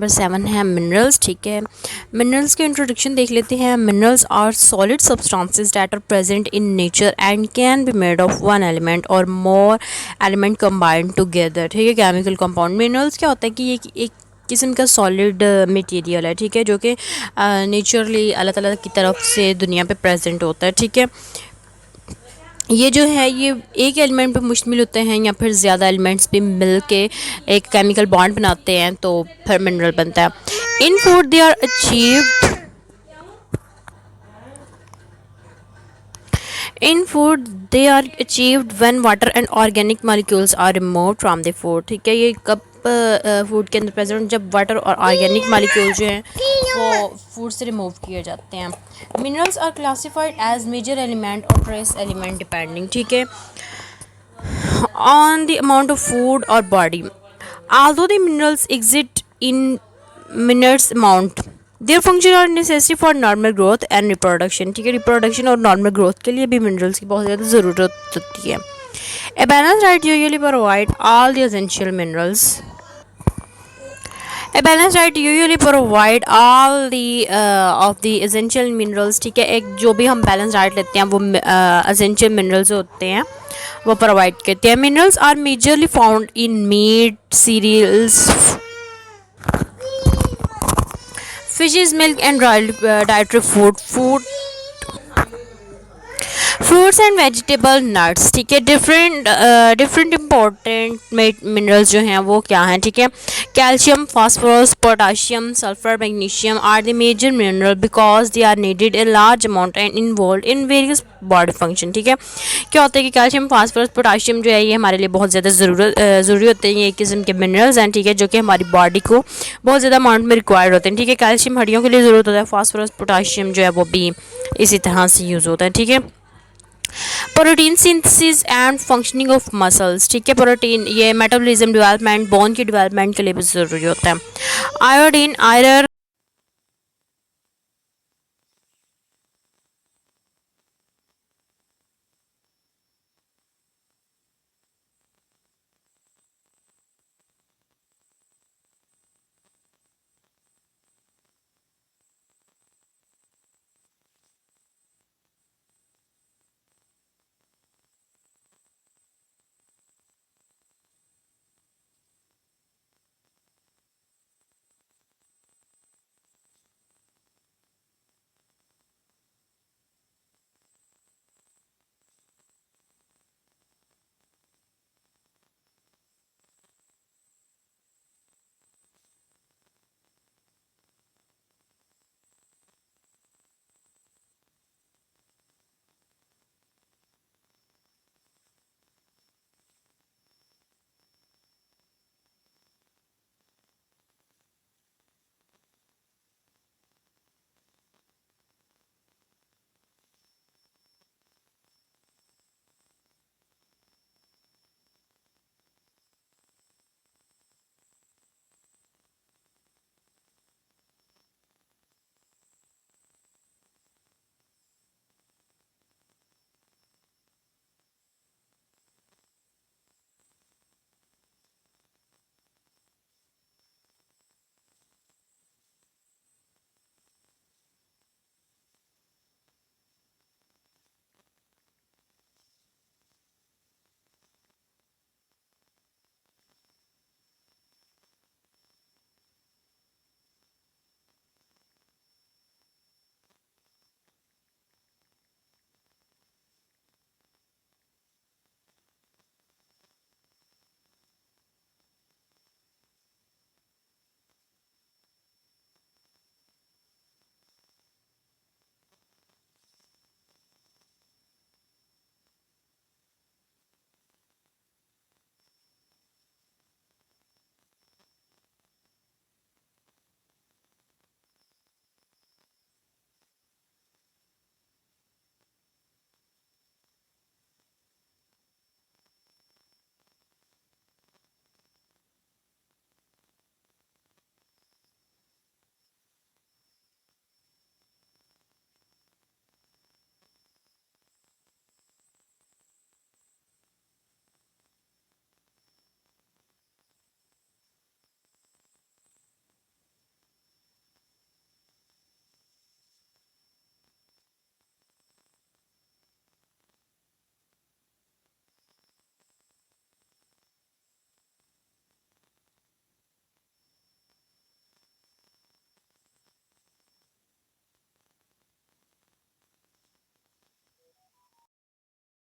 Number 7 है minerals. ठीक है, मिनरल्स के इंट्रोडक्शन देख लेते हैं। Minerals are solid substances that are present in nature and can be made of one element और मोर एलिमेंट कंबाइंड टुगेदर। ठीक है, केमिकल कंपाउंड। मिनरल्स क्या होता है कि ये एक किस्म का सॉलिड मटेरियल है। ठीक है, जो कि नेचुरली अल्लाह ताला की तरफ से दुनिया पे प्रेजेंट होता है। ठीक है, ये जो है ये एक एलिमेंट पे मुश्तमिल होते हैं या फिर ज़्यादा एलिमेंट्स पे मिल के एक केमिकल बॉन्ड बनाते हैं तो फिर मिनरल बनता है। In food they are achieved in food they are achieved when water and organic molecules are removed from the food. ठीक है, ये कब फूड के अंदर प्रेजेंट जब वाटर और ऑर्गेनिक मॉलिक्यूल जो हैं वो फूड से रिमूव किए जाते हैं। Minerals are classified as major element और ट्रेस एलिमेंट डिपेंडिंग, ठीक है, on the amount of food or body. Although the minerals exist in minute amount, their function are necessary for normal growth and reproduction. ठीक है, reproduction और normal growth के लिए भी minerals की बहुत ज़्यादा ज़रूरत होती है। A balanced diet usually provide all the essential minerals. A balanced diet usually provide all the of the essential minerals. ठीक है, एक जो भी हम बैलेंस डाइट लेते हैं वो essential minerals होते हैं वो प्रोवाइड करते हैं। Minerals are majorly found in meat, cereals, fishes, milk and dietary food, fruits and vegetable, nuts. ठीक है, डिफरेंट इंपॉर्टेंट मिनरल्स जो हैं वो क्या हैं। ठीक है, calcium, phosphorus, potassium, sulphur, magnesium are the major mineral because they are needed a large amount and involve in various body function. ठीक है, क्या होता है कि कैल्शियम, फास्फोरस, पोटाशियम जो है ये हमारे लिए बहुत ज़्यादा ज़रूरी होते हैं। ये एक किस्म के मिनरल्स हैं। ठीक है, जो कि हमारी बॉडी को बहुत ज़्यादा अमाउंट में रिक्वायर्ड होते हैं। ठीक है, कैल्शियम हड्डियों के लिए ज़रूरत होता है, फास्फोरस, पोटाशियम जो है वो भी इसी तरह से यूज़ होता है। ठीक है, protein synthesis and functioning of muscles. ठीक है, प्रोटीन ये मेटाबॉलिज्म, डेवलपमेंट, बोन की डेवलपमेंट के लिए भी ज़रूरी होता है। Iodine, iron